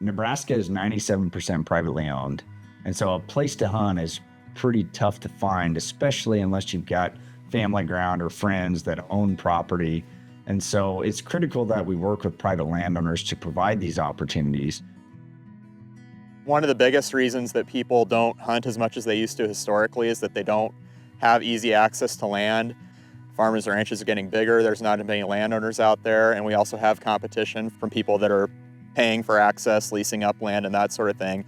Nebraska is 97% privately owned, and so a place to hunt is pretty tough to find, especially unless you've got family ground or friends that own property. And so it's critical that we work with private landowners to provide these opportunities. One of the biggest reasons that people don't hunt as much as they used to historically is that they don't have easy access to land. Farmers and ranches are getting bigger, there's not as many landowners out there, and we also have competition from people that are paying for access, leasing up land, and that sort of thing.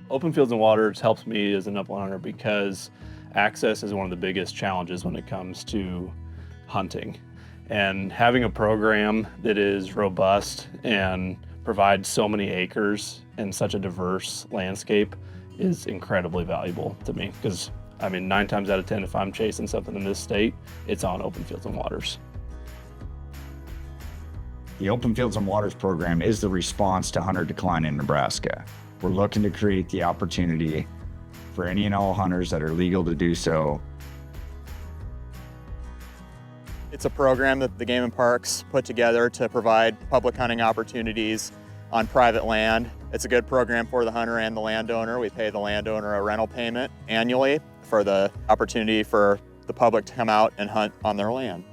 Open fields and waters helps me as an upland hunter because access is one of the biggest challenges when it comes to hunting. And having a program that is robust and provides so many acres and such a diverse landscape is incredibly valuable to me because, 9 times out of 10, if I'm chasing something in this state, it's on open fields and waters. The Open Fields and Waters program is the response to hunter decline in Nebraska. We're looking to create the opportunity for any and all hunters that are legal to do so. It's a program that the Game and Parks put together to provide public hunting opportunities on private land. It's a good program for the hunter and the landowner. We pay the landowner a rental payment annually for the opportunity for the public to come out and hunt on their land.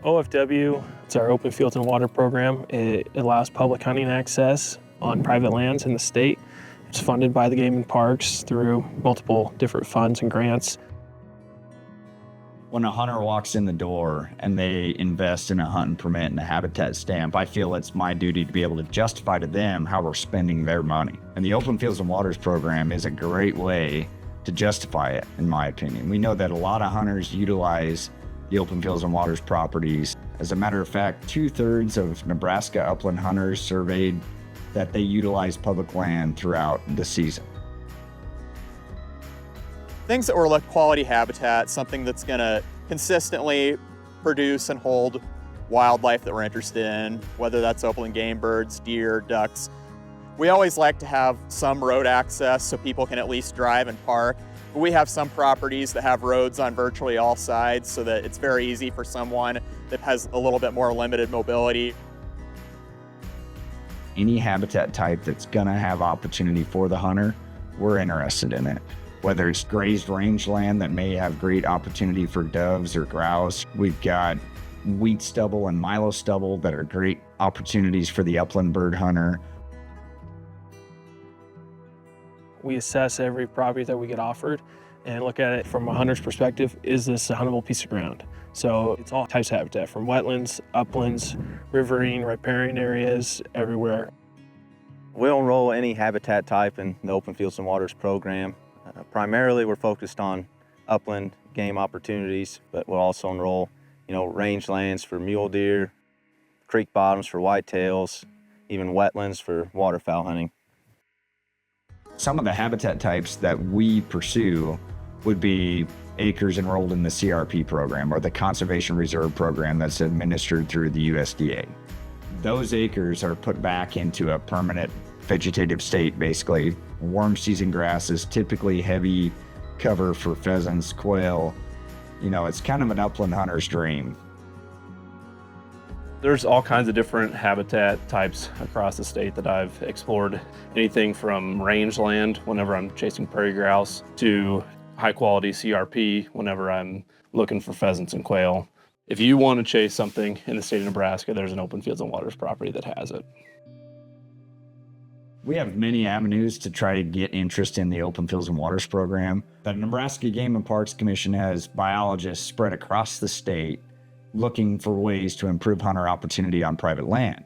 OFW, it's our Open Fields and Water program. It allows public hunting access on private lands in the state. It's funded by the Game and Parks through multiple different funds and grants. When a hunter walks in the door and they invest in a hunting permit and a habitat stamp, I feel it's my duty to be able to justify to them how we're spending their money. And the Open Fields and Waters program is a great way to justify it, in my opinion. We know that a lot of hunters utilize the Open Fields and Waters properties. As a matter of fact, 2/3 of Nebraska upland hunters surveyed that they utilize public land throughout the season. Things that were like quality habitat, something that's gonna consistently produce and hold wildlife that we're interested in, whether that's upland game birds, deer, ducks. We always like to have some road access so people can at least drive and park. We have some properties that have roads on virtually all sides so that it's very easy for someone that has a little bit more limited mobility. Any habitat type that's gonna have opportunity for the hunter, we're interested in it. Whether it's grazed rangeland that may have great opportunity for doves or grouse, we've got wheat stubble and milo stubble that are great opportunities for the upland bird hunter. We assess every property that we get offered and look at it from a hunter's perspective. Is this a huntable piece of ground? So it's all types of habitat, from wetlands, uplands, riverine, riparian areas, everywhere. We'll enroll any habitat type in the Open Fields and Waters program. Primarily, we're focused on upland game opportunities, but we'll also enroll, rangelands for mule deer, creek bottoms for whitetails, even wetlands for waterfowl hunting. Some of the habitat types that we pursue would be acres enrolled in the CRP program or the Conservation Reserve program that's administered through the USDA. Those acres are put back into a permanent vegetative state, basically. Warm season grasses, typically heavy cover for pheasants, quail. It's kind of an upland hunter's dream. There's all kinds of different habitat types across the state that I've explored. Anything from rangeland whenever I'm chasing prairie grouse to high quality CRP whenever I'm looking for pheasants and quail. If you want to chase something in the state of Nebraska, there's an Open Fields and Waters property that has it. We have many avenues to try to get interest in the Open Fields and Waters program. The Nebraska Game and Parks Commission has biologists spread across the state looking for ways to improve hunter opportunity on private land.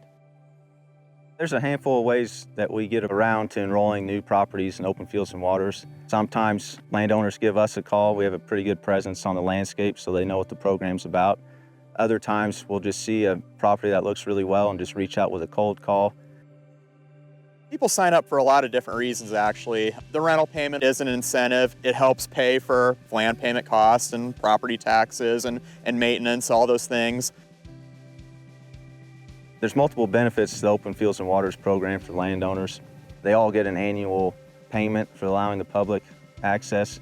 There's a handful of ways that we get around to enrolling new properties in Open Fields and Waters. Sometimes landowners give us a call. We have a pretty good presence on the landscape, so they know what the program's about. Other times we'll just see a property that looks really well and just reach out with a cold call. People sign up for a lot of different reasons, actually. The rental payment is an incentive. It helps pay for land payment costs and property taxes and maintenance, all those things. There's multiple benefits to the Open Fields and Waters program for landowners. They all get an annual payment for allowing the public access.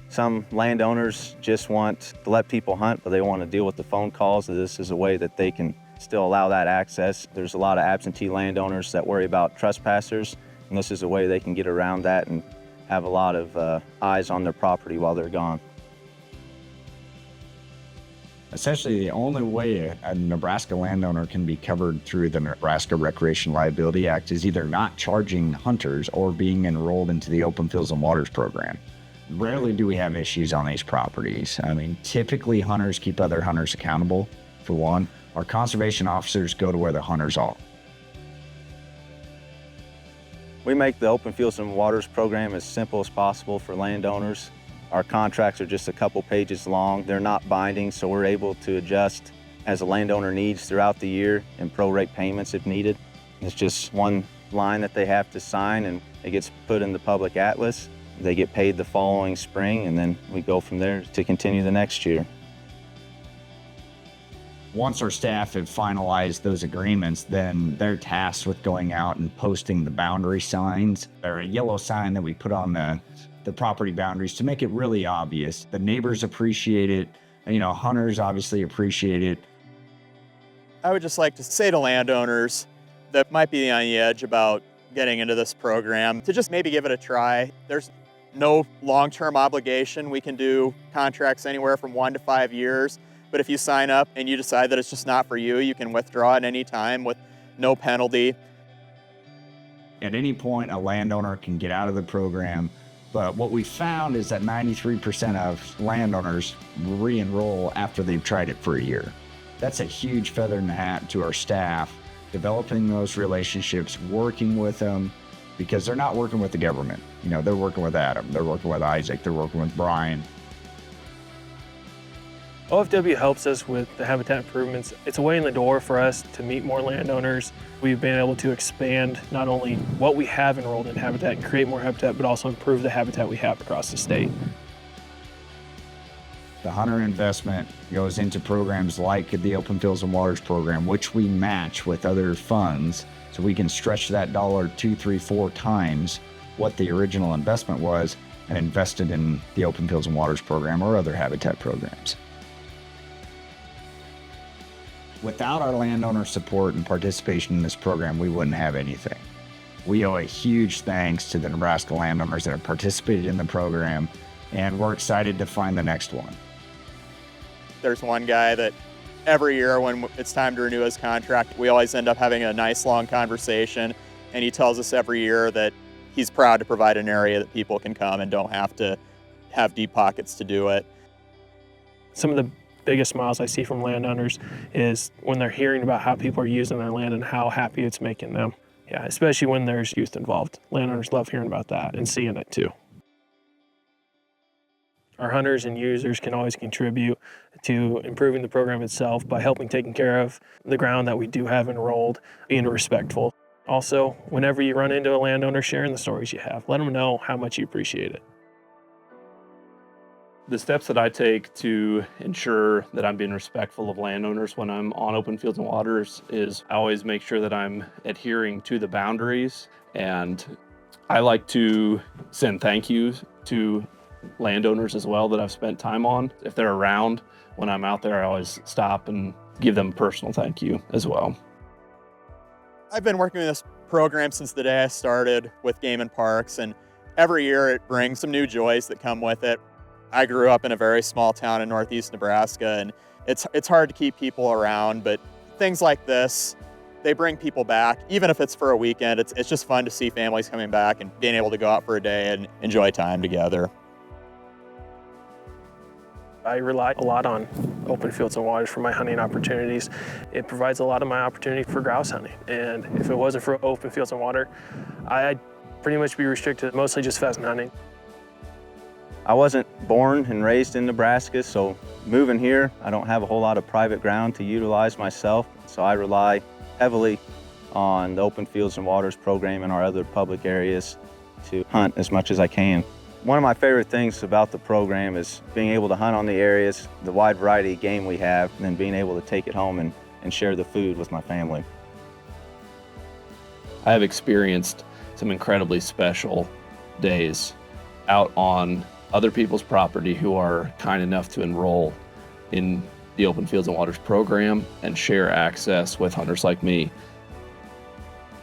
Some landowners just want to let people hunt, but they want to deal with the phone calls. This is a way that they can still allow that access. There's a lot of absentee landowners that worry about trespassers, and this is a way they can get around that and have a lot of eyes on their property while they're gone. Essentially, the only way a Nebraska landowner can be covered through the Nebraska Recreation Liability Act is either not charging hunters or being enrolled into the Open Fields and Waters program. Rarely do we have issues on these properties. I mean, typically hunters keep other hunters accountable, for one. Our conservation officers go to where the hunters are. We make the Open Fields and Waters program as simple as possible for landowners. Our contracts are just a couple pages long. They're not binding, so we're able to adjust as a landowner needs throughout the year and prorate payments if needed. It's just one line that they have to sign, and it gets put in the public atlas. They get paid the following spring, and then we go from there to continue the next year. Once our staff have finalized those agreements, then they're tasked with going out and posting the boundary signs. They're a yellow sign that we put on the property boundaries to make it really obvious. The neighbors appreciate it. You know, hunters obviously appreciate it. I would just like to say to landowners that might be on the edge about getting into this program to just maybe give it a try. There's no long-term obligation. We can do contracts anywhere from 1 to 5 years. But if you sign up and you decide that it's just not for you, you can withdraw at any time with no penalty. At any point, a landowner can get out of the program. But what we found is that 93% of landowners re-enroll after they've tried it for a year. That's a huge feather in the hat to our staff, developing those relationships, working with them, because they're not working with the government. You know, they're working with Adam, they're working with Isaac, they're working with Brian. OFW helps us with the habitat improvements. It's a way in the door for us to meet more landowners. We've been able to expand not only what we have enrolled in habitat and create more habitat, but also improve the habitat we have across the state. The hunter investment goes into programs like the Open Fields and Waters program, which we match with other funds, so we can stretch that dollar 2, 3, 4 times what the original investment was and invest it in the Open Fields and Waters program or other habitat programs. Without our landowner support and participation in this program, we wouldn't have anything. We owe a huge thanks to the Nebraska landowners that have participated in the program, and we're excited to find the next one. There's one guy that every year when it's time to renew his contract, we always end up having a nice long conversation, and he tells us every year that he's proud to provide an area that people can come and don't have to have deep pockets to do it. Some of the biggest smiles I see from landowners is when they're hearing about how people are using their land and how happy it's making them. Yeah, especially when there's youth involved. Landowners love hearing about that and seeing it too. Our hunters and users can always contribute to improving the program itself by helping taking care of the ground that we do have enrolled, being respectful. Also, whenever you run into a landowner, sharing the stories you have, let them know how much you appreciate it. The steps that I take to ensure that I'm being respectful of landowners when I'm on Open Fields and Waters is I always make sure that I'm adhering to the boundaries, and I like to send thank yous to landowners as well that I've spent time on. If they're around when I'm out there, I always stop and give them a personal thank you as well. I've been working with this program since the day I started with Game and Parks, and every year it brings some new joys that come with it. I grew up in a very small town in northeast Nebraska, and it's hard to keep people around, but things like this, they bring people back. Even if it's for a weekend, it's just fun to see families coming back and being able to go out for a day and enjoy time together. I rely a lot on Open Fields and Waters for my hunting opportunities. It provides a lot of my opportunity for grouse hunting, and if it wasn't for Open Fields and Water, I'd pretty much be restricted to mostly just pheasant hunting. I wasn't born and raised in Nebraska, so moving here, I don't have a whole lot of private ground to utilize myself, so I rely heavily on the Open Fields and Waters program and our other public areas to hunt as much as I can. One of my favorite things about the program is being able to hunt on the areas, the wide variety of game we have, and then being able to take it home and share the food with my family. I have experienced some incredibly special days out on other people's property who are kind enough to enroll in the Open Fields and Waters program and share access with hunters like me.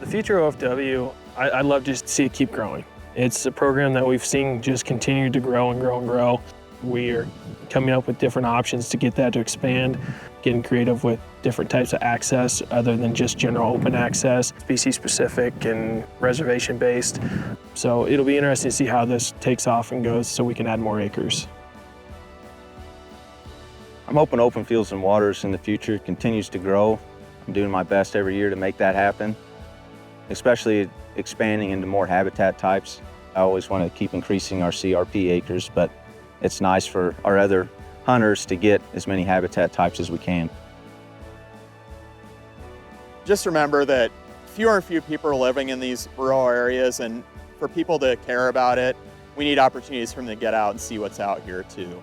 The future of OFW, I'd love just to see it keep growing. It's a program that we've seen just continue to grow and grow and grow. We're coming up with different options to get that to expand, getting creative with different types of access other than just general open access, species specific and reservation based. So it'll be interesting to see how this takes off and goes so we can add more acres. I'm hoping Open Fields and Waters in the future continues to grow. I'm doing my best every year to make that happen, especially expanding into more habitat types. I always want to keep increasing our CRP acres, but it's nice for our other hunters to get as many habitat types as we can. Just remember that fewer and fewer people are living in these rural areas, and for people to care about it, we need opportunities for them to get out and see what's out here too.